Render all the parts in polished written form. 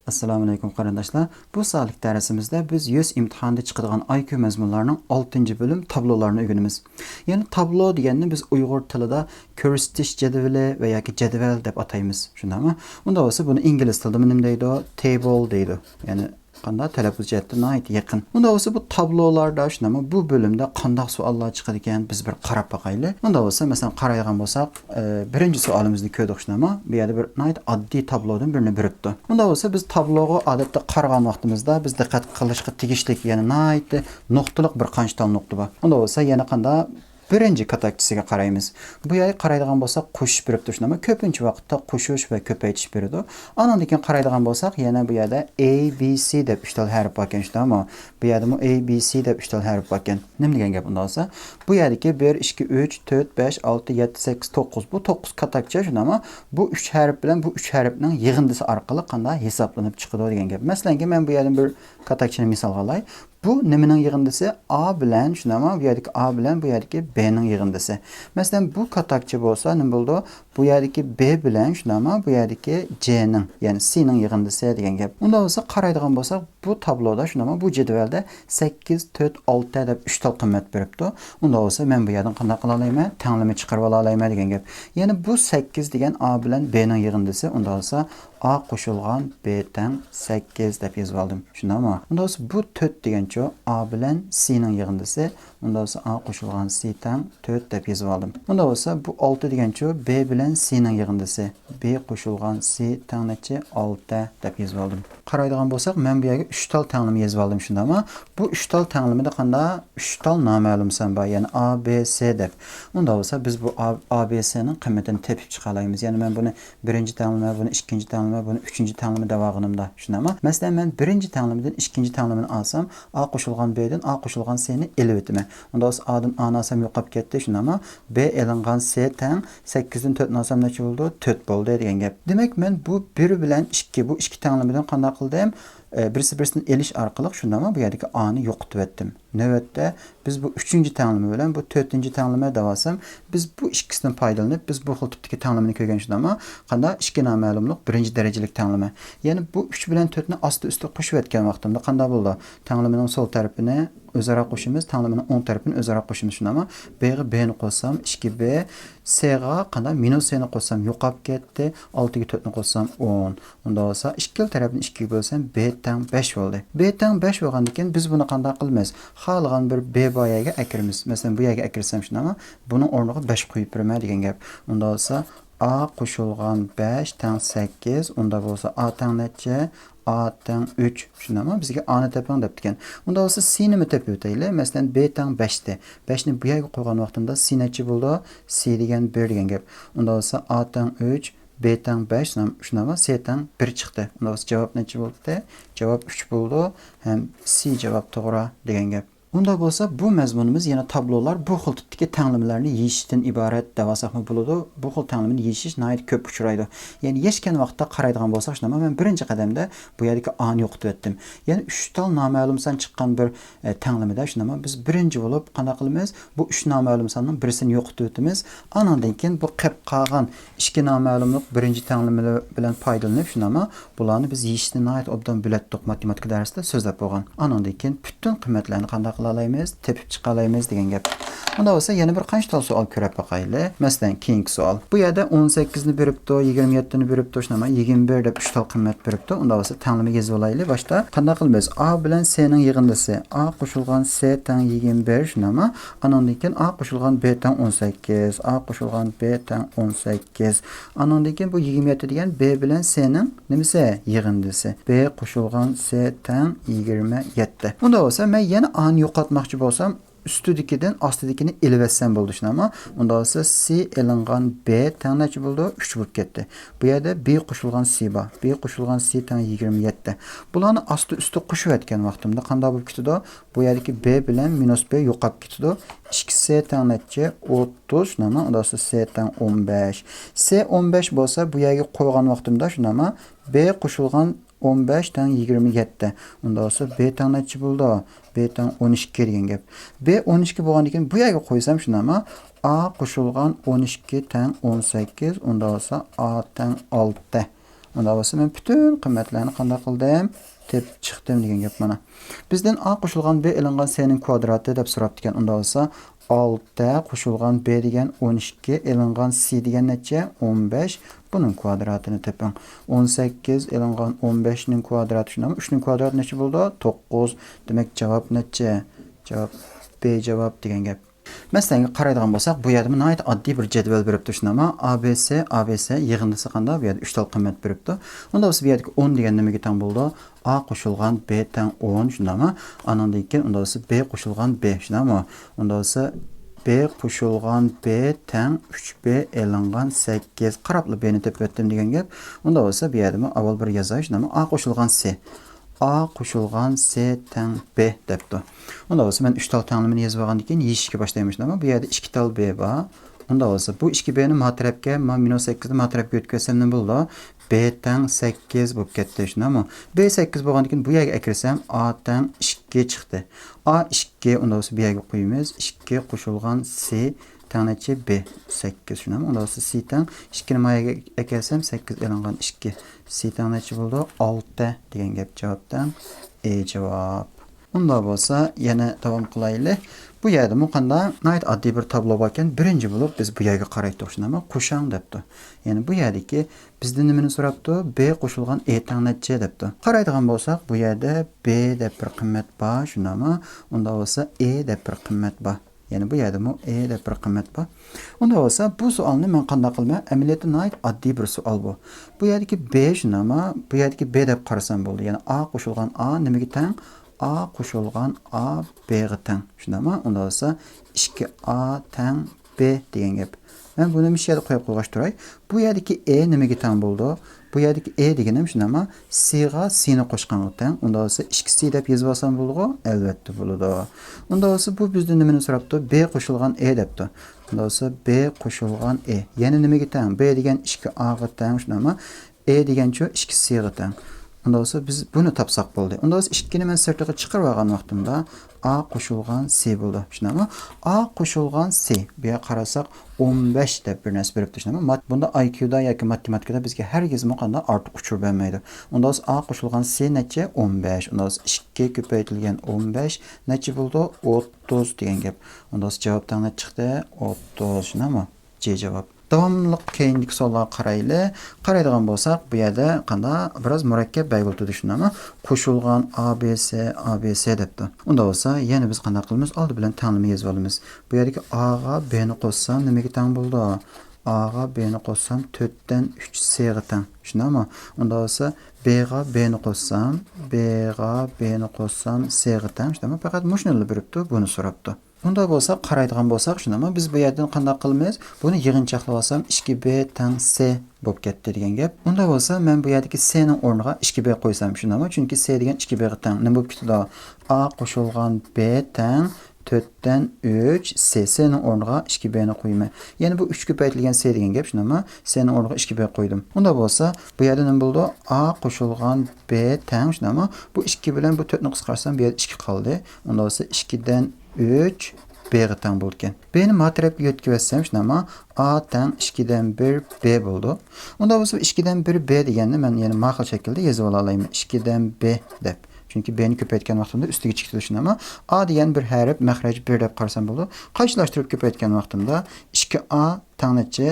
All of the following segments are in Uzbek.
Assalamu alaykum qarindoshlar. Bu sonlik darsimizda biz 100 imtihonda chiqadigan IQ mazmunlarining 6-bölüm tablolarni o'rganamiz. Ya'ni tablo deganni biz Uyg'ur tilida ko'rsatish jadvali va yoki jadval deb ataymiz. Shundaymi? Unda bo'lsa buni ingliz tilida nima deydi? Table deydi. Ya'ni qanday talaffuz jihatdan yaqin. Unda bo'lsa bu tablolarda shundaymi? Bu bölümde qanday savollar chiqadi ekan biz bir qarab boqaylik. Unda bo'lsa masalan qaraydigan bo'lsak, birinchi savolimizni ko'rdik shundaymi? Bu yerda bir oddiy tablodan birini biribdi. Unda bo'lsa biz tabloga odatda qaragan vaqtimizda biz diqqat qilishga tegishli, ya'ni nuqtaliq bir qancha nuqta bor. Unda bo'lsa yana qanday birinci katakçisiga qaraymiz. Bu yerga qaraydigan bo'lsak, qo'shish beribdi shundaymi? Ko'pincha vaqtda qo'shish va ko'paytirish beradi. Andan keyin qaraydigan bo'lsak, yana bu yerda A, B, C deb 3 tal harf bor ekan shundaymi? Bu yerda A, B, C deb 3 tal harf bor ekan. Nima degan gap unda bo'lsa? Bu yerdagi 1, 2, 3, 4, 5, 6, 7, 8, 9. Bu 9 katakcha shundaymi? Bu 3 harf bilan bu 3 harfning yig'indisi orqali qanday hisoblanib chiqadi degan gap. Masalan, men bu yerdan bir katakchani misol olay. Bu nimaning yig'indisi? A bilan shundaymi? Bu yerdagi A bilan bu yerdagi B'ning yig'indisi. Masalan, bu katakcha bo'lsa nima bo'ldi? Bu yerdagi B bilan shundaymi? Bu yerdagi C'ning, ya'ni C'ning yig'indisi degan gap. Unda bo'lsa qaraydigan bo'lsak, bu tabloda shundaymi? Bu jadvalda 8, 4, 6 deb 3 tal qimmat beribdi. Unda bo'lsa men bu yerdan qanday qila olaman? Tanlama chiqarib ola olaman degan gap. Ya'ni bu 8 degan A bilan B'ning yig'indisi. Unda bo'lsa A qo'shilgan B teng 8 deb yozib oldim. Shundaymi? Unda bo'lsa bu 4 degancha A bilan C'ning yig'indisi. Unda bo'lsa A qo'shilgan C teng 4 deb yozib oldim. Unda bo'lsa bu 6 degancha B bilan C'ning yig'indisi. B qo'shilgan C teng necha 6 deb yozib oldim. Qaraydigan bo'lsak, men bu yerga 3 tal tanglama yozib oldim shundaymi? Bu 3 tal tanglamada qanday 3 tal noma'lum san bor, ya'ni A, B, C deb. Unda bo'lsa biz bu A, B, C'ning qiymatini tepib chiqalaymiz. Ya'ni men buni birinchi tanglama, buni ikkinchi tanglama, buni uchinchi tanglama davog'inimda shundaymi? Masalan, men birinchi tanglamadan ikkinchi tanglamani olsam, A qo'shilgan B'dan A qo'shilgan C'ni elib o'taman. Unda bo'lsa A'dan A'ni olsam yo'qolib ketdi shundaymi? B elingan C teng 8 dan 4 ni olsam necha bo'ldi? 4 bo'ldi degan gap. Demak, men bu 1 bilan 2 bu ikki tanglamadan qanday qildim? Birisi-birisini elish orqali shundaymi? Bu yerdagi A'ni yo'qotib o'tdim. Navbatda biz bu 3-chi tanglama bilan bu 4-chi tanglama davosam, biz bu ikkisidan foydalanib, biz bu xil tipdagi tanglamani ko'rgan shundaymi? Qanday ikki noma'lumlik birinchi darajalik tanglama. Ya'ni bu 3 bilan 4 ni osti-usti qo'shib o'tgan vaqtimda qanday bo'ldi? Tanglamaning so'l tarafini o'zaro qo'shimiz, tanglamaning o'ng tarafini o'zaro qo'shimiz shundaymi? B ga B ni qo'shsam 2B, C ga qanday minus C ni qo'shsam yo'qolib ketdi, 6 ga 4 ni qo'shsam 10. Unda bo'lsa ikkala tarafni 2 ga bo'lsam B teng 5 bo'ldi. B teng 5 bo'lgandan keyin biz buni qanday qilamiz? Xohlagan bir B boyaga akiramiz. Masalan, bu yerga akirsam shundaymi? Buning o'rniga 5 qo'yib beraman degan gap. Unda bo'lsa A qo'shilgan 5 teng 8, unda bo'lsa A teng necha? A teng 3 shundaymi? Bizga A ni toping debdikan. Unda bo'lsa C ni topib o'taylik. Masalan, B teng 5 de. 5 ni bu yerga qo'ygan vaqtimda C necha bo'ldi? C degan 1 degan gap. Unda bo'lsa A teng 3, B teng 5 shundaymi? C teng 1 chiqdi. Unda bo'lsa javob necha bo'ldi? Javob 3 bo'ldi. Ham C javob to'g'ri degan gap. Unda bo'lsa bu mazmunimiz yana tablolar bu xil tipdagi tanglamalarni yeyishdan iborat devasak bo'ladi. Bu xil tanglamani yeyish nihoyat ko'p uchraydi. Ya'ni yechgan vaqtda qaraydigan bo'lsak, shunday men birinchi qadamda bu yerdagi A'ni yo'qotib o'tdim. Ya'ni 3 tal noma'lum san chiqqan bir tanglamada shunday biz birinchi bo'lib qanday qilamiz? Bu 3 noma'lum sanning birisini yo'qotib o'tamiz. Andan keyin bu qilib qolgan 2 noma'lumlik birinchi tanglama bilan foydalanib shunday bularni biz yeyishni nihoyat obdan bilatdik matematika darsida so'zlab bo'lgan. Andan keyin butun qiymatlarni qanday alaymiz, tepib chiqalaymiz degan gap. Unda bo'lsa yana bir qancha tal savol ko'rib boqaylik. Masalan, keyingi savol. Bu yerda 18 ni beribdi, 27 ni beribdi, shunday 21 deb 3 tal qimmat beribdi. Unda bo'lsa tanlama yozib olaylik. Boshda qanday qilamiz? A bilan C ning yig'indisi. A qo'shilgan C teng 21 shundaymi? Andan keyin A qo'shilgan B teng 18, A qo'shilgan B teng 18. Andan keyin bu 27 degan B bilan C ning nimasi? Yig'indisi. B qo'shilgan C teng 27. Unda bo'lsa men yana A ni yo'qotmoqchi bo'lsam, üstüdikidan ostidikini elib etsam bo'ldi shundaymi? Unda bo'lsa C elingan B teng necha bo'ldi? 3 bo'lib ketdi. Bu yerda B qo'shilgan C bor. B qo'shilgan C teng 27. Bularni osti-usti qo'shib o'tgan vaqtimda qanday bo'lib ketdi? Bu yerdagi B bilan minus B yo'qolib ketdi. 2C teng necha? 30 shundaymi? Unda bo'lsa C teng 15. C 15 bo'lsa bu yerga qo'ygan vaqtimda shundaymi? B qo'shilgan 15 teng 27. Unda bo'lsa B teng necha bo'ldi? B teng 12 degan gap. B 12 bo'lgandan keyin bu yerga qo'ysam shundaymi? A qo'shilgan 12 teng 18, unda bo'lsa A teng 6. Unda bo'lsa men bütün qiymatlarni qanday qildim? Tep chiqdim degan gap mana. Bizden A qo'shilgan B ilingan C'ning kvadrati deb so'rabdi ekan. Unda bo'lsa 6 qo'shilgan B degan 12 ilingan C degan necha? 15. Bunun kvadratini teping. 18 ilingan 15 ning kvadrati shunami? 3 ning kvadrati necha bo'ldi? 9. Demak javob necha? Javob B javob degan gap. Mesela qaraydigan bo'lsak, bu yerda nihoyat oddiy bir jadval beribdi shunama. ABC yig'indisi qanday? Bu yerda 3 tal qiymat beribdi. Unda bo'lsa bu yerda 10 degan nimaga teng bo'ldi? A qo'shilgan B teng 10 shunama. Anandan keyin unda bo'lsa B qo'shilgan B shunama. Unda bo'lsa B qo'shilgan B teng 3B elingan 8. Qarabli B'ni tepib o'tdim degan gap. Unda bo'lsa bu yerda avval bir yozay shunama. A qo'shilgan C. A qo'shilgan C teng B debdi. Unda bo'lsa men 3 tal tenglimini yozib olgandan keyin yeyishga boshlaymiz, ama bu yerda 2 tal B bor. Unda bo'lsa bu 2B'ni matrabga, -8 ni matrabga o'tkazsam nima bo'ldi? B teng 8 bo'lib ketdi shunami? B 8 bo'lgandan keyin bu yerga akirsam A teng 2 chiqdi. A 2, unda bo'lsa bu yerga qo'yamiz. 2 qo'shilgan C tengnecha B 8 shunami? Unda bo'lsa C teng 2 ni mayaga akarsam 8 elingan 2. C tengnecha bo'ldi? 6 degan gap javobdan E javob. Unda bo'lsa yana davom qilaylik. Bu yerda bu qanday nihoyat oddiy bir tablo bor ekan. Birinchi bo'lib biz bu yerga qaraydik shunami? Qo'shang debdi. Ya'ni bu yerdagi bizdan nimani so'rabdi? B qo'shilgan E teng necha debdi. Qaraydigan bo'lsak, bu yerda B deb bir qiymat bor shunami? Unda bo'lsa E deb bir qiymat bor. Yani bu yerda E deb bir qiymat bor. Unda bo'lsa bu savolni men qanday qilmay, amaliyotda nihoyat oddiy bir savol bu. Bu yerdagi B shunami? Bu yerdagi B deb qarasam bo'ldi. Ya'ni A qo'shilgan A nimaga teng? A qo'shilgan A B'ga teng. Shundami? Unda bo'lsa 2A teng B degan gap. Men buni bir yerga qo'yib qo'ygash turay. Bu yerdagi E nimaga teng bo'ldi? Bu yerdagi E deganim shundami? C ga C ni qo'shganga teng. Unda bo'lsa 2C deb yozib olsam bo'ladi? Albatta bo'ladi. Unda bo'lsa bu bizdan nimani so'rabdi? B qo'shilgan E debdi. Unda bo'lsa B qo'shilgan E. Ya'ni nimaga teng? B degan 2A ga teng shundami? E deganchi 2C ga teng. Unda bo'lsa biz buni topsak bo'ldi. Unda bo'lsa 2 ni men sirtiga chiqarib olgan vaqtimda A qo'shilgan C bo'ldi. Shunami? A qo'shilgan C. Bu yerga qarasak 15 deb bir narsa beribdi shunami? Bunda IQda yoki matematikada bizga hargiz qanday ortiq uchur bermaydi. Unda bo'lsa A qo'shilgan C necha? 15. Unda bo'lsa 2 ko'paytirilgan 15 necha bo'ldi? 30 degan gap. Unda bo'lsa javobdan ne chiqdi? 30 shunami? C javob. Davomli keyingi savollarga qaraylik. Qaraydigan bo'lsak, bu yerda qanday biroz murakkab bo'ldi tushunami? Qo'shilgan ABC debdi. Unda bo'lsa, yana biz qanday qilamiz? Oldi bilan tenglimni yozib olamiz. Bu yerdagi A ga B ni qo'shsam nimaga teng bo'ldi? A ga B ni qo'shsam 4 dan 3 C ga teng. Tushunami? Unda bo'lsa B ga B ni qo'shsam, C ga teng. Tushunami? Faqat mushunni beribdi, buni so'rabdi. Bunda bo'lsa, qaraydigan bo'lsak, shunami? Biz bu yerdan qanday qilamiz? Buni yig'inchoqlab olsam 2B teng C bo'lib ketdi degan gap. Unda bo'lsa, men bu yerdagi C ning o'rniga 2B qo'ysam, shunami? Chunki C degan 2B ga teng. Nima bo'lib ketdi? A qo'shilgan B teng 4 dan 3 C ning o'rniga 2B ni qo'yman. Ya'ni bu 3 ko'paytirilgan C degan gap, shunami? C ning o'rniga 2B qo'ydim. Unda bo'lsa, bu yerda nima bo'ldi? A qo'shilgan B teng, shunami? Bu 2 bilan bu 4 ni qisqarsam, bu yerda 2 qoldi. Unda bo'lsa 2 dan 3 B ga teng bo'ldi ekan. B ni matrabga yetkazsam, shunami? A teng 2 dan 1 B bo'ldi. Unda bo'lsa 2 dan 1 B deganni men yana ma'qul shaklda yozib olaman. 2 dan B deb. Chunki B ni ko'paytgan vaqtimda ustiga chiqdi shunami? A degan bir harf makhraj 1 deb qarasam bo'ldi. Qarshilashtirib ko'paytgan vaqtimda 2A tengnecha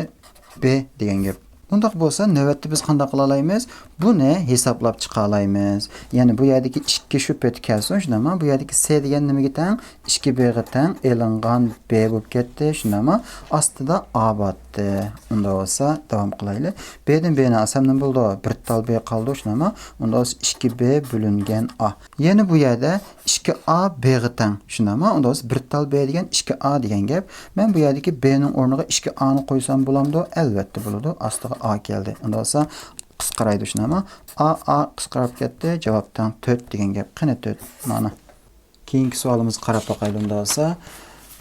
B degan gap. Bundaq bo'lsa, navbatda biz qanday qila olamiz? Buni hisoblab chiqa olamiz. Ya'ni bu yerdagi 2 shu pet kelsin, shunami? Bu yerdagi C degan nimaga teng? 2B ga teng elingan B bo'lib ketdi, shunami? Ostida A botdi. Unda bo'lsa, davom qilaylik. B dan B ni olsam nima bo'ldi? 1 tal B qoldi, shunami? Unda bo'lsa 2B bo'lingan A. Ya'ni bu yerda 2A B ga teng, shunami? Unda bo'lsa 1 tal B degan 2A degan gap. Men bu yerdagi B ning o'rniga 2A ni qo'ysam bo'lamdi? Albatta bo'ladi. Ostiga A keldi. Unda bo'lsa qisqaraydi shunami? A qisqarib ketdi. Javobdan 4 degan gap. Qani 4 mana. Keyingi savolimizni qarab boqaylik unda bo'lsa.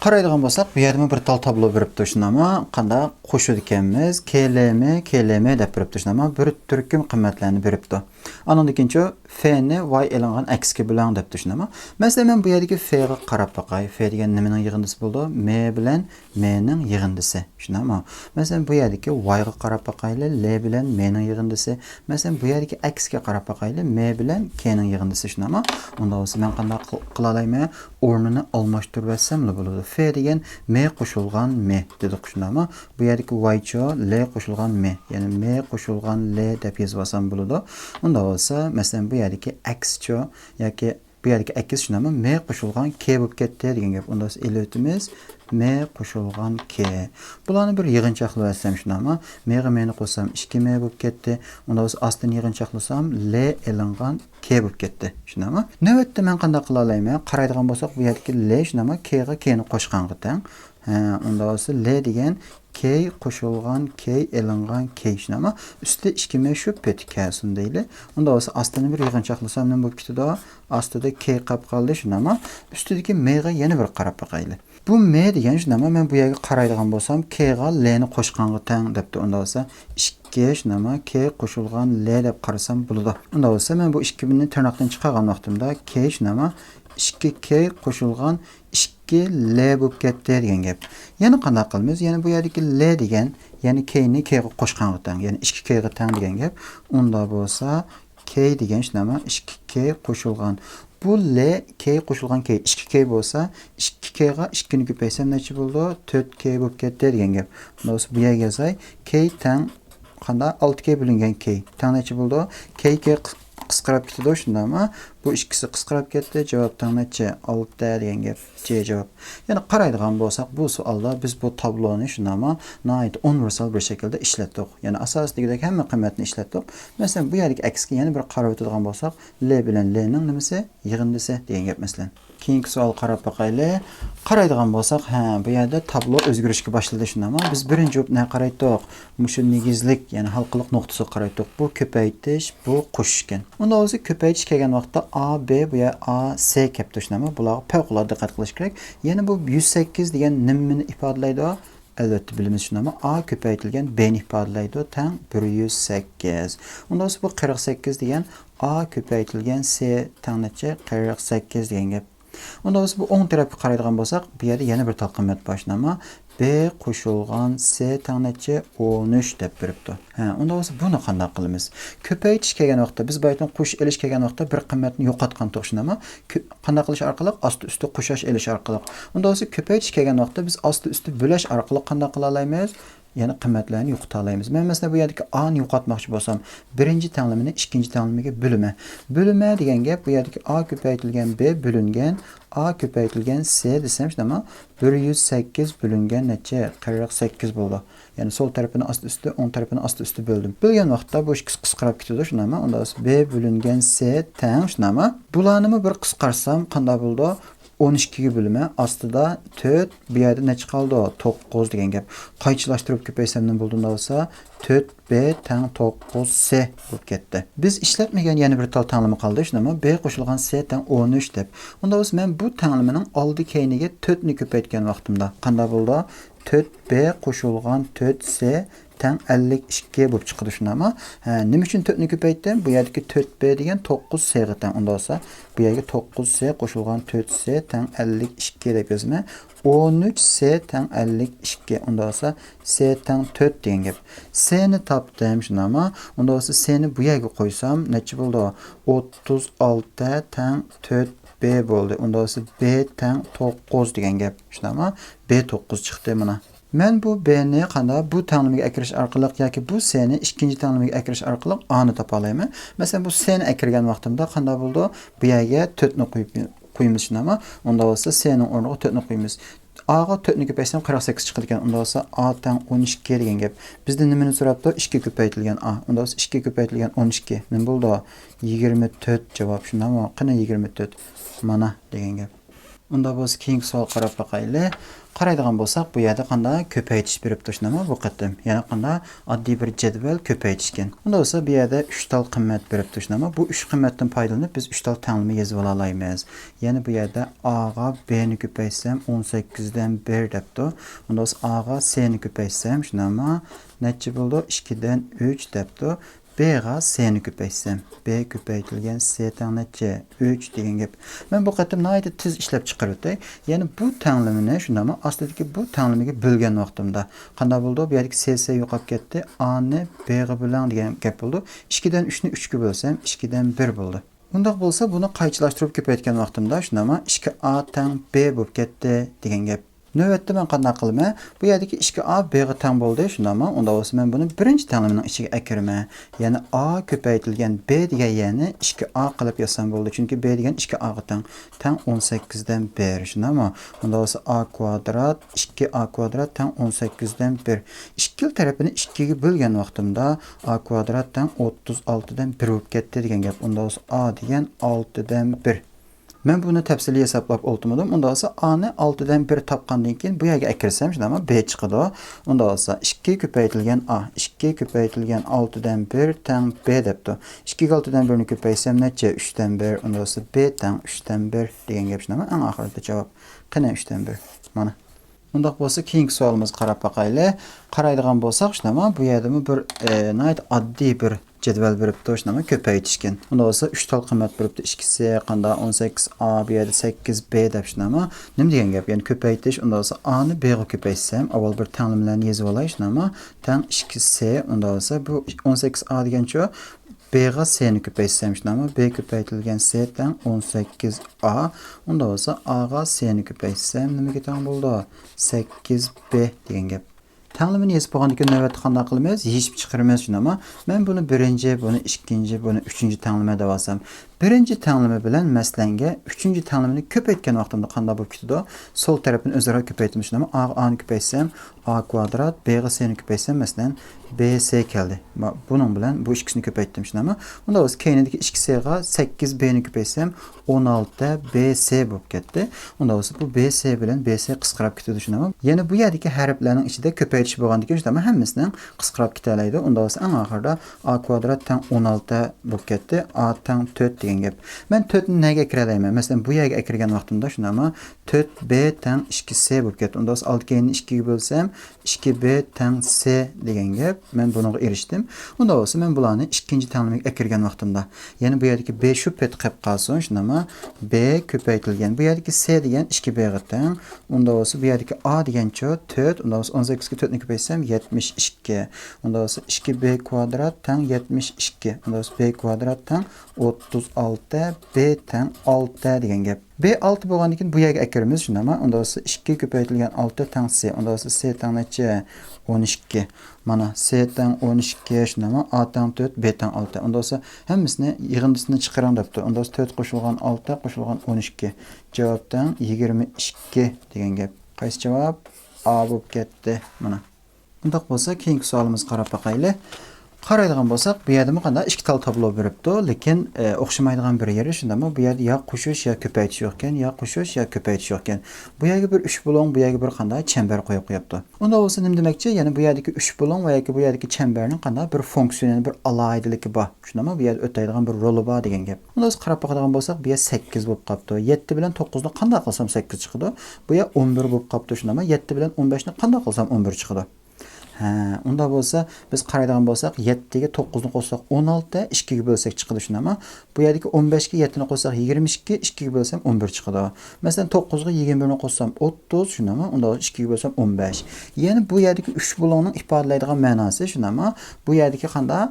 Qaraydigan bolsak, bu yerda bir tal tablo beribdi shunama, qanda qo'shib ekanmiz. KLM deb beribdi shunama, bir turkum qiymatlarni beribdi. Andan ikkinchi F'ni Y elingan aksga bilan debdi shunama. Masalan, men bu yerdagi F'ga qarab baqay. F degan nimaning yig'indisi bo'ldi? M bilan M'ning yig'indisi. Shunama. Masalan, bu yerdagi Y'ga qarab baqayli, L bilan M'ning yig'indisi. Masalan, bu yerdagi aksga qarab baqayli, M bilan K'ning yig'indisi shunama. Unda bo'lsa men qanday qila olayman? O'rnini almashtirib olsam bo'ladi. F degan M qo'shilgan M dedik shunama. Bu yerdagi Y-cho L qo'shilgan M, ya'ni M qo'shilgan L deb yozib olsam bo'ladi. Unda bo'lsa, masalan, bu yerdagi X-cho yoki bu yerdagi X shunama M qo'shilgan K bo'lib ketdi degan gap. Unda elotimiz M qo'shilgan K. Bularni bir yig'inchoqlab olsam shunama, M ga M'ni qo'shsam 2M bo'lib ketdi. Unda bo'lsa astini yig'inchoqlasam L elingan K bo'lib ketdi. Shunama. Navbatda men qanday qila olayman? Qaraydigan bo'lsak, bu yerdagi L shunama K ga K ni qo'shganga teng. Unda bo'lsa L degan K qo'shilgan K elingan K shunama. Üstü 2M shu pet K'sin deyli. Unda bo'lsa astini bir yig'inchoqlasam nima bo'lib ketdi? Astida K qolib qoldi shunama. Ustidagi M ga yana bir qarab baqayli. Bu M degan shunama, men bu yerga qaraydigan bo'lsam, K ga L ni qo'shganga teng debdi. Unda bo'lsa 2 shunama K qo'shilgan L deb qarasam bo'ladi. Unda bo'lsa men bu 2 ni tirnoqdan chiqargan vaqtimda K shunama 2K qo'shilgan 2L bo'lib ketdi degan gap. Yana qanday qilamiz? Yana bu yerdagi L degan, ya'ni K ni K ga qo'shganga teng, ya'ni 2K ga teng degan gap. Unda bo'lsa K degan shunama 2K qo'shilgan. Bu L K qo'shilgan K 2K bo'lsa, 2K ga 2 ni ko'paysam necha bo'ldi? 4K bo'lib ketdi degan gap. Unda bo'lsa bu yerga yozay, K teng qanday 6K bo'lingan K. Teng necha bo'ldi? K qisqarib ketdi shundami? Bu ikkisi qisqarib ketdi. Javob teng necha? 6 degan gap. C javob. Ya'ni qaraydigan bo'lsak, bu savolda biz bu tabloni shundami? Nihoyat universal bir shaklda ishlatdik. Ya'ni asosligidagi hamma qiymatni ishlatdik. Masalan, bu yerdagi aksga yana bir qarab o'tadigan bo'lsak, L bilan L ning nimasi? Yig'indisi degan gap masalan. Keyingi savol qarab baqayli. Qaraydigan bo'lsak, bu yerda tablo o'zgarishga boshladi shundami? Biz birinchi o'pni qaraydik. Mushu negizlik, ya'ni halqiliq nuqtasiga qaraydik. Bu ko'paytirish, bu qo'shish ekan. Unda o'zi ko'paytirish kelgan vaqtda A, B bu yer A, C kelibdi shundami? Bularga favqulodda diqqat qilish kerak. Yana bu 108 degan nimani ifodalaydi? Albatta bilimiz shundami? A ko'paytirilgan B ni ifodalaydi, teng 108. Unda o'zi bu 48 degan A ko'paytirilgan C teng necha? 48 degan gap. Unda biz bu o'ng tarafga qaraydigan bo'lsak, bu yerda yana bir talqinmat boshlanma B qo'shilgan C teng necha? 13 deb beribdi. Unda biz buni qanday qilamiz? Ko'paytirish kelgan vaqtda biz bu yerdan qo'shib elish kelgan vaqtda bir qiymatni yo'qotgan to'xshinama, qanday qilish orqali osti-usti qo'shash elish orqali. Unda biz ko'paytirish kelgan vaqtda biz osti-usti bo'lash orqali qanday qila olamiz? Yani qiymatlarni yo'qota olamiz. Men masalan bu yerdagi A ni yo'qotmoqchi bo'lsam, birinchi tenglimini ikkinchi tenglimiga bo'lima. Bo'lima degan gap bu yerdagi A ko'paytirilgan B bo'lingan A ko'paytirilgan C desam shunami 108 bo'lingan necha? 48 bo'ldi. Yani sol tarafini asti-usti, o'ng tarafini asti-usti bo'ldim. Bo'lgan vaqtda bu ikki qisqarib ketadi shunami? Unda B bo'lingan C teng shunami? Bularni bir qisqarsam qanday bo'ldi? 12 bölüme aslında 4 bir yerde ne çıkaldı? 9 degan gap. Qaychilashtirib ko'paysam nima bo'ldi olsa 4 B teng 9 C bo'lib ketdi. Biz ishlatmagan yana bir tal tanglimi qoldi shunami? B qo'shilgan C teng 13 deb. Unda o'zi men bu tanglimining oldi keyniga 4 ni ko'paytgan vaqtimda qanday bo'ldi? 4 B qo'shilgan 4 C teng 52 bo'lib chiqdi shunami? Nima uchun 4 ni ko'paytdim? Bu yerdagi 4 B degan 9 C ga teng. Unda olsa bu yerga 9 C qo'shilgan 4 C teng 52 deb yozaman. 13 C teng 52. Unda olsa C teng 4 degan gap. C ni topdim shunami? Unda olsa C ni bu yerga qo'ysam necha bo'ldi? 36 teng 4 B bo'ldi. Unda olsa B teng 9 degan gap. Shunami? B 9 chiqdi mana. Men bu B'ni qanday bu tanglimiga akirish orqali yoki bu C'ni ikkinchi tanglimiga akirish orqali A ni topa olaman. Masalan bu C'ni akirgan vaqtimda qanday bo'ldi? Bu yerga 4 ni qo'yamiz shunami? Unda bo'lsa C ning o'rniga 4 ni qo'yamiz. A ga 4 ni ko'paysam 48 chiqadi ekan. Unda bo'lsa A teng 12 degan gap. Bizda nimani so'rabdi? 2 ko'paytirilgan A. Unda bo'lsa 2 ko'paytirilgan 12. Nima bo'ldi? 24 javob shundami? Qani 24? Mana degan gap. Unda bo'lsa keyingi savol qarab boqaylik. Qaraydigan bo'lsak, bu yerda qanday ko'paytirish beribdi shunami bu qatim. Ya'ni qanday oddiy bir jadval ko'paytirish ekan. Unda bo'lsa bu yerda 3 tal qimmat beribdi shunami. Bu 3 qimmatdan foydalanib biz 3 tal tanlama yozib olamiz. Ya'ni bu yerda A ga B ni ko'paytsam 18 dan 1 debdi. Unda bo'lsa A ga C ni ko'paytsam shunami necha bo'ldi? 2 dan 3 debdi. B ga C'ni ko'paytsam, B ko'paytirilgan C tang necha? 3 degan gap. Men bu qatim nihoyatda tez ishlab chiqardim. Ya'ni bu tanglimini shundami, aslidagi bu tanglimiga bo'lgan vaqtimda qanday bo'ldi? Bu yerdagi C yo'qolib ketdi. A ni B ga bilan degan gap bo'ldi. 2 dan 3 ni 3 ga bo'lsam, 2 dan 1 bo'ldi. Bundaq bo'lsa, buni qaychilashtirib ko'paytgan vaqtimda shundami, 2A tang B bo'lib ketdi degan gap. Növbətdə mən qanday qılma? Bu yerdəki 2A B-yə tən boldu, şundamı? Onda olsa mən bunu birinci tanımının içine ekirmə. Yəni A köpəytilgən B degan yəni 2A qılıb yazsam boldu. Çünki B degan 2A-ğa tən. Tən 18-dən 1, şundamı? Onda olsa A kvadrat 2A kvadrat tən 18-dən 1. İkili tərəfini 2-yə bölgən vaxtımda A kvadrat tən 36-dən 1 olub getdi degan gap. Onda olsa A degan 6-dən 1. Ben bunu təfsili hesablab oltmadım. Onda olsa A-ni 6-dan 1 tapqandan keyin bu yerga əkirsəm, şundamı B çıxdı. Onda olsa 2 köpəytilgən A, 2 köpəytilgən 6-dan 1 tən B debdi. 2 6-dan 1-ni köpəysəm neçə? 3-dan 1. Onda olsa B tən 3-dan 1 degan gap şundamı? Ən axırda cavab qana 3-dan 1. Mana. Bundaq bolsa keyingi sualımız qarab baxaylı. Qaraydigan bolsaq şundamı bu yerdə bir nəhayət addi bir cədvəl veribdi, şunamı köpəytişkən. Onda olsa 3 tal qiymət veribdi. 2C qanda 18A, bir yerdə 8B dəb şunamı. Nim degan gap? Yəni köpəytiş, onda olsa A-ni B-yə köpəysəm, avval bir tanımlarını yazıb olay şunamı. Tən 2C, onda olsa bu 18A degan ço B-yə C-ni köpəysəm şunamı. B köpəytilgən C tən 18A. Onda olsa A-ğa C-ni köpəysəm, nimə getan boldu? 8B degan gap. Tanımını yazıb bolğandan keyin növbətdə qanday qılmaz? Yeyib çıxırmaz şunama. Mən bunu birinci, bunu ikinci, bunu üçüncü tanımaya davasam. Birinci tanımı bilen məslənə üçüncü tanımını köpəytkən vaxtımda qanday bo'lib ketdi? Sol tərəfini özara köpəytdim şunama. A-ni köpəysəm, A kvadrat, B-yə C-ni köpəysəm, məsələn, BC gəldi. Bunun bilen bu ikisini köpəytdim şunama. Onda olsa keynindəki 2C-yə 8B-ni köpəysəm, 16 BC bo'lib ketdi. Onda olsa bu BC bilen BC qısqırab ketdi şunama. Yəni bu yerdəki hərflərin içində köpəytiş bolğandan keyin şunama həmməsindən qısqırab ketəlaydı. Onda olsa ən axırda A kvadrat tən 16 bo'lib ketdi. A tən 4 degan gap. Mən 4-ni nəyə ekirələyəm? Məsələn, bu yerə ekirgən vaxtımda şunama 4B tən 2C bo'lib ketdi. Onda olsa 6-ni 2-yə bölsəm, 2B tən C degan gap. Mən buna erişdim. Onda olsa mən bularni ikinci tanımga ekirgən vaxtımda, yəni bu yerdəki B şübhət qılıb qalsın, şunama B köpəytilgən. Bu yerdəki C degan 2B-yə tən. Onda olsa bu yerdəki A degan ço 4. Onda olsa 18-ki 4-ni köpəysəm 72. Onda olsa 2B kvadrat tən 72. Onda olsa B kvadrat tən 36, B tən 6 degan gap. B 6 bolğandan keyin bu yerə ekirimiz şunama. Onda olsa 2 köpəytilgən 6 tən C. Onda olsa C tən neçə? 12. Mana C tən 12 şunama. A tən 4, B tən 6. Onda olsa həmmisini yığındısını çıxıran depdi. Onda olsa 4 qoşulğan 6, qoşulğan 12. Cavabdan 22 degan gap. Qaysı cavab? A bo'lib ketdi. Mana. Bundaq bolsa keyingi sualımız qarab baxaylı. Qaraydigan bolsaq, bu yerdə qanday 2 tal tablo beribdi, lekin oxşamaydigan bir yeri şundamı, bu yerdə ya qoşuş ya köpəytiş yoxkən, ya qoşuş ya köpəytiş yoxkən. Bu yerə bir 3 bulon, bu yerə bir qanday çember qoyub qoyubdu. Onda olsa nim deməkçi, yəni bu yerdəki 3 bulon və ya ki bu yerdəki çemberin qanday bir fonksiyon, yəni bir alayidiliki var. Şundamı, bu yerdə ötəydigan bir rolu var degan gap. Onda olsa qarab baxadigan bolsaq, bu yer 8 bo'lib qapdı. 7 bilan 9-ni qanday qilsam 8 çıxdı. Bu yer 11 bo'lib qapdı şundamı. 7 bilan 15-ni qanday qilsam 11 çıxdı. Onda bolsa biz qaraydigan bolsaq 7 ga 9-ni qo'shsaq 16, 2 ga bölsək çıxdı şunama. Bu yerdəki 15 ga 7-ni qo'shsaq 22, 2 ga bölsəm 11 çıxdı. Məsələn 9 ga 21-ni qo'shsam 30 şunama. Onda 2 ga bölsəm 15. Yəni bu yerdəki 3 bulonun ifadələydigan mənası şunama. Bu yerdəki qanda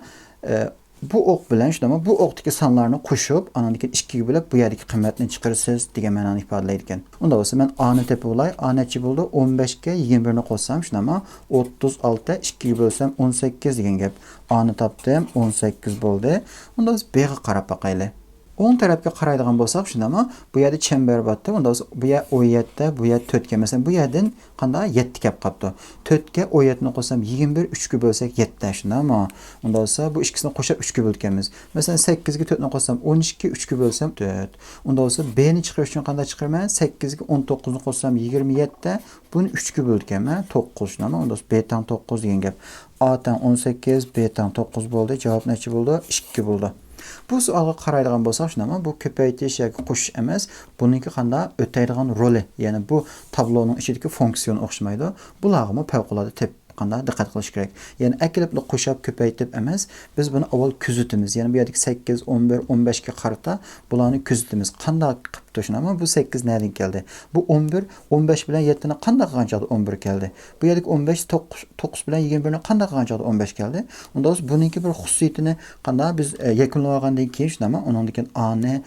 bu oq bilan şunama bu oqdagi sonlarni qo'shib, anandaki 2 ga bo'lib bu yerdagi qiymatni chiqarasiz degan ma'noni ifodalaydi ekan. Unda bo'lsa men A ni tepib olay. A necha bo'ldi? 15 ga 21 ni qo'shsam shunama 36, 2 ga bo'lsam 18 degan gap. A ni topdim, 18 bo'ldi. Unda biz B ga qarab boqaylik. o'ng tarafga qaraydigan bo'lsak, shundami? Bu yerda chamber botdi. Unda bu yer 17, bu yer 4 ga. Masalan, bu yerdan qanday 7 kelib qapti. 4 ga 17 ni qo'shsam 21, 3 ga bo'lsak 7, shundami? Unda bo'lsa bu ikkisini qo'shib 3 ga bo'lganmiz. Masalan, 8 ga 4 ni qo'shsam 12, 3 ga bo'lsam 4. Unda bo'lsa b ni chiqarish uchun qanday chiqaraman? 8 ga 19 ni qo'shsam 27, buni 3 ga bo'lganman. 9, shundami? Unda b tang 9 degan gap. A tang 18, b tang 9 bo'ldi. Javob necha bo'ldi? 2 bo'ldi. Bu savolga qaraydigan bo'lsak, shunami? Bu ko'paytirish yoki qo'shish emas, buningki qanday o'taydigan roli, ya'ni bu tabloning ichidagi funksiyon o'xshamaydi. Bularga favqulodda qanday diqqat qilish kerak. Ya'ni akilib qo'shib ko'paytib emas, biz buni avval kuzatimiz. Ya'ni bu yerdagi 8, 11, 15 ga qarata bularni kuzatimiz. Qanday qilibdi shunami? Bu 8 nereden keldi? Bu 11, 15 bilan 7 ni qanday qilganchada 11 keldi? Bu yerdagi 15, 9 bilan 21 ni qanday qilganchada 15 keldi? Unda biz buningki bir xususiyatini qanday biz yakunlagandan keyin shunami? Uningdan A ni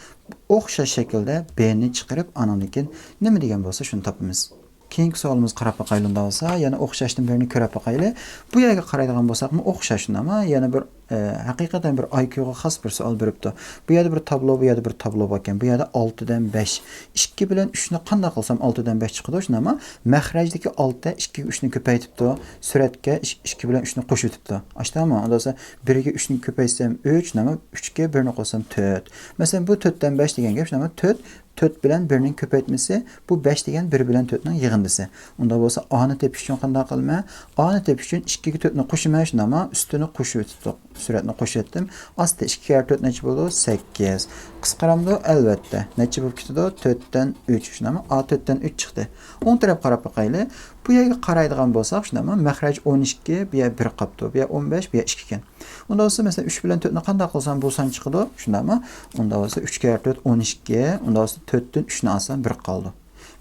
o'xshash shaklda B ni chiqarib, anandan nima degan bo'lsa shuni topamiz. Keyingi savolimiz qarab boqaylik bo'lsa, yana o'xshashdan birini ko'rib boqaylik. Bu yerga qaraydigan bo'lsakmi, o'xshashnami? Yana bir haqiqatan bir IQ ga xos bir savol beribdi. Bu yerda bir tablo, bu yerda bir tablo bor ekan. Bu yerda 6 dan 5. 2 bilan 3 ni qanday qilsam 6 dan 5 chiqadi, shunami? Maxrajdagi 6 2 ga 3 ni ko'paytibdi. Suratga 2 bilan 3 ni qo'shib o'tibdi. Ashdami? Unda esa 1 ga 3 ni ko'paysam 3, nima? 3 ga 1 ni qo'shsam 4. Masalan, bu 4 dan 5 degan gap, shunami? 4 bilan 1 ning ko'paytmasi, bu 5 degan 1 bilan 4 ning yig'indisi. Unda bo'lsa A ni tepish uchun qanday qilma? A ni tepish uchun 2 ga 4 ni qo'shmay, shunami? Ustini qo'shib o'tdik. Suratni qo'shib o'tdim. Asta 2 ga 4 necha bo'ldi? 8. Qisqaramdi albatta. Necha bo'lib ketdi? 4 dan 3, shunami? A 4 dan 3 chiqdi. O'ng taraf qarab boqaylik. Bu yerga qaraydigan bo'lsak, shunami? Maxraj 12, bu yer 1 qapti, bu yer 15, bu yer 2 ekan. Unda bo'lsa, masalan, 3 bilan 4 ni qanday qilsam bu son chiqadi? Shundami? Unda bo'lsa 3 ga 4 12, unda bo'lsa 4 dan 3 ni olsam 1 qoldi.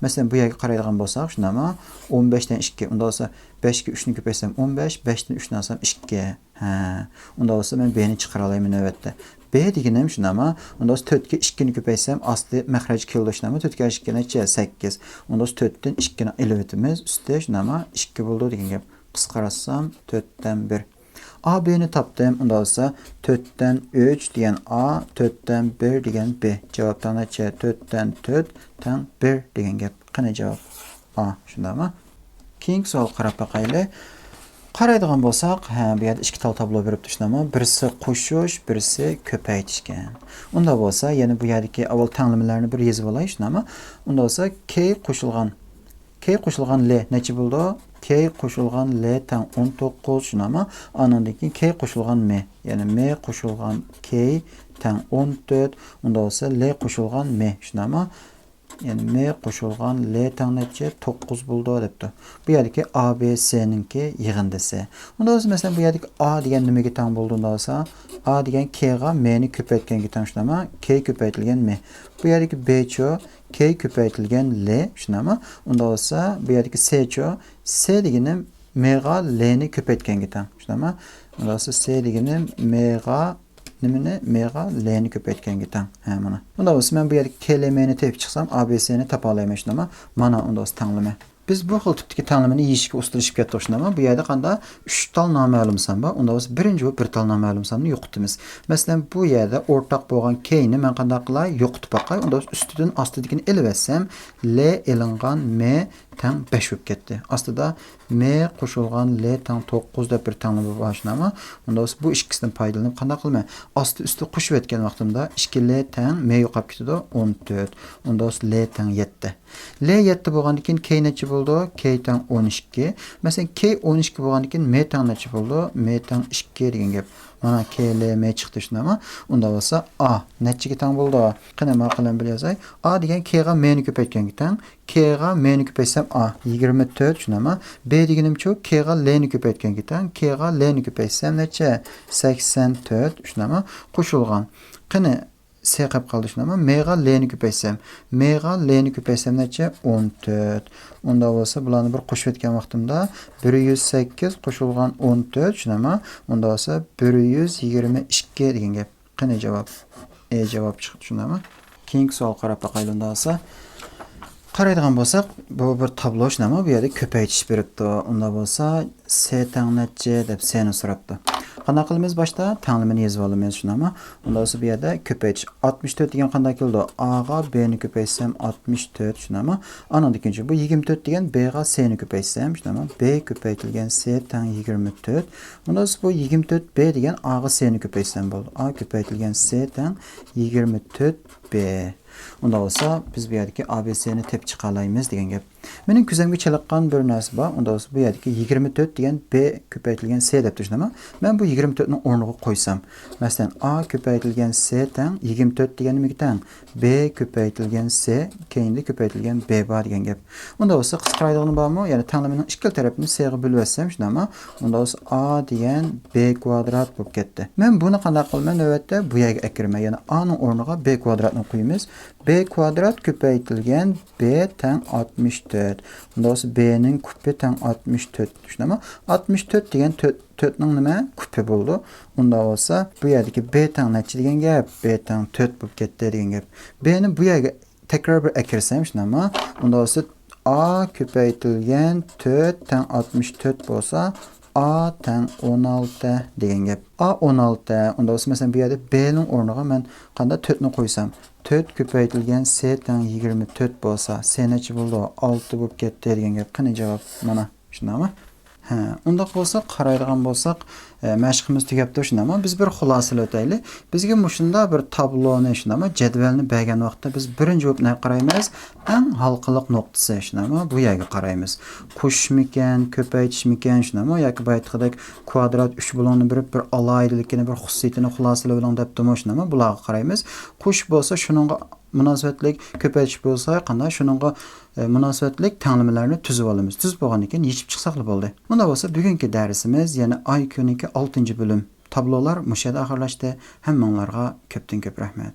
Masalan, bu yerga qaraydigan bo'lsak, shundami? 15 dan 2, unda bo'lsa 5 ga 3 ni ko'paysam 15, 5 dan 3 ni olsam 2. Ha. Unda bo'lsa men B ni chiqara olaman navbatda. B deganim shunami? Unda 4 ga 2 ni ko'paysam asli maxraj keldi shunami? 4 ga 2 necha? 8. Unda 4 dan 2 ni ilib o'tamiz. Usti shunami? 2 bo'ldi degan gap. Qisqaratsam 4 dan 1. A, B'ni topdim. Unda olsa 4 dan 3 degan A, 4 dan 1 degan B. Javobdan necha? 4 dan 4 dan 1 degan gap. Qani javob? A, shundami? Keyingi savol qarab boqaylik. Qaraydigan bo'lsak, bu yerda ikki tal tablo beribdi shunami? Birisi qo'shish, birisi ko'paytirish ekan. Unda bo'lsa, yana bu yerdagi avval tanlimlarni bir yozib olay shunami? Unda bo'lsa K qo'shilgan L necha bo'ldi? K qo'shilgan L tang 19 shunami? Andan keyin K qo'shilgan M, ya'ni M qo'shilgan K tang 14. Unda bo'lsa L qo'shilgan M shunami? Yani M qo'shilgan L tang necha? 9 bo'ldi debdi. Bu yerdagi A, B, C ninki yig'indisi. Unda o'zi masalan bu yerdagi A degan nimaga tang bo'ldi unda olsa, A degan K ga M ni ko'paytganga tang shunami? K ko'paytilgan M. Bu yerdagi B cho K ko'paytilgan L shunami? Unda olsa bu yerdagi C cho C deganim M ga L ni ko'paytganga tang shunami? Unda olsa C deganim M ga nimani? M ga L ni ko'paytganga tang. Ha mana. Unda bo'lsa men bu yerga K L M ni tepib chiqsam A B C ni topa olaman shunami? Mana unda o'z tanglama. Biz bu xil tipdagi tanlamani yeyishga ustilishib ketdik shunami? Bu yerda qanday 3 tal noma'lum son bor. Unda biz birinchi va bir tal noma'lum sonni yo'qotamiz. Masalan, bu yerda o'rtaq bo'lgan K ni men qanday qilay? Yo'qotib boqay. Unda ustidan ostidagini elib olsam, L elingan M tang 5 bo'lib ketdi. Ostida M qo'shilgan L tang 9 deb bir tanlama bor shunami? Unda bu ikkisidan foydalanib qanday qilmay? Osti usti qo'shib o'tgan vaqtimda 2 L tang M yo'qolib ketdi 14. Unda L tang 7. L 7 bo'lgandan keyin K necha bo'ldi? K tang 12. Masalan, K 12 bo'lgandan keyin M tang necha bo'ldi? M tang 2 degan gap. Mana K L M chiqdi shunami? Unda bo'lsa A nechaga tang bo'ldi? Qani ma'quldan bil yozay. A degan K ga M ni ko'paytganga tang. K ga M ni ko'paysam A 24 shunami? B deganimcha K ga L ni ko'paytganga tang. K ga L ni ko'paysam necha? 84 shunami? Qo'shilgan. Qani C qilib qoldi shunami? M ga L ni ko'paysam. M ga L ni ko'paysam necha? 14. Unda bo'lsa bularni bir qo'shib o'tgan vaqtimda 108 qo'shilgan 14 shunami? Unda bo'lsa 122 degan gap. Qani javob? E javob chiqdi shunami? Keyingi savol qarab boqaylik unda bo'lsa. Qaraydigan bo'lsak, bu bir tablo shunami? Bu yerda ko'paytirish beribdi. Unda bo'lsa C tang necha deb C ni so'rabdi. Qanday qilamiz başta? Tanglimini yazib olamiz shunami. Undan so'ng bu yerda ko'paytirish. 64 degan qanday keldi? A ga B ni ko'paytsam 64 shunami. Andan keyin bu 24 degan B ga C ni ko'paytsam shunami. B ko'paytirilgan C tang 24. Undan so'ng bu 24 B degan A ga C ni ko'paytsam bo'ldi. A ko'paytirilgan C tang 24 B. Unda olsa biz bu yerdeki ABC'ni tep çıqalaymiz degan gap. Mening ko'zimga chaliqqan bir narsa bor. Unda olsa bu yerdeki 24 degan B ko'paytirilgan C deb turishnaman. Men bu 24 ni o'rniga qo'ysam, masalan A ko'paytirilgan C tang 24 degan nimaga tang? B ko'paytirilgan C keyinda ko'paytirilgan B bor degan gap. Unda olsa qisqaraydigani bormi? Ya'ni tanlamining ikkala tarafini C ga bo'lib olsam, shunami? Unda olsa A degan B kvadrat bo'lib ketdi. Men buni qanday qilman? Navbatda bu yerga akirman. Ya'ni A ning o'rniga B kvadratni qo'yamiz. B kvadrat ko'paytirilgan B tang 64. Unda olsa B ning kupi tang 64. Shunami? 64 degan 4 ning nima? Kupi bo'ldi. Unda olsa bu yerdagi B tang necha degan gap? B tang 4 bo'lib ketdi degan gap. B ni bu yerga takror bir akirsam, shunami? Unda olsa A ko'paytirilgan 4 tang 64 bo'lsa A tang 16 degan gap. A 16. Unda olsa mesela bu yerda B ning o'rniga men qanday 4 ni qo'ysam, 4 ko'paytirilgan C tang 24 bo'lsa, C necha bo'ldi? 6 bo'lib ketdi degan gap. Qani javob? Mana shundami? Ha, unda bo'lsa qaraydigan bo'lsak, mashqimiz tugabdi shundami? Biz bir xulosa o'taylik. Bizga mushunda bir tabloni shundami? Jadvalni bergan vaqtda biz birinchi bo'lib nima qaraymiz? Eng halqiliq nuqtasi shundami? Bu yerga qaraymiz. Qo'shishmikan, ko'paytirishmikan shundami? Yoki baytqidek kvadrat 3 bo'loni bir alaydiligini, bir xususiyatini xulosalab oling debdimi shundami? Bularga qaraymiz. Qo'shish bo'lsa shuningga munosabatlik ko'paytirish bo'lsa qanday shuningga munosabatlik tanlimalarni tuzib olamiz. Tuzib bo'lgandan keyin yechib chiqsak bo'ldi. Bunda bo'lsa bugungi darsimiz, ya'ni ay kuniki 6-bölüm tablolar mush yerda oxirlashdi. Hammanglarga ko'pdan ko'p rahmat.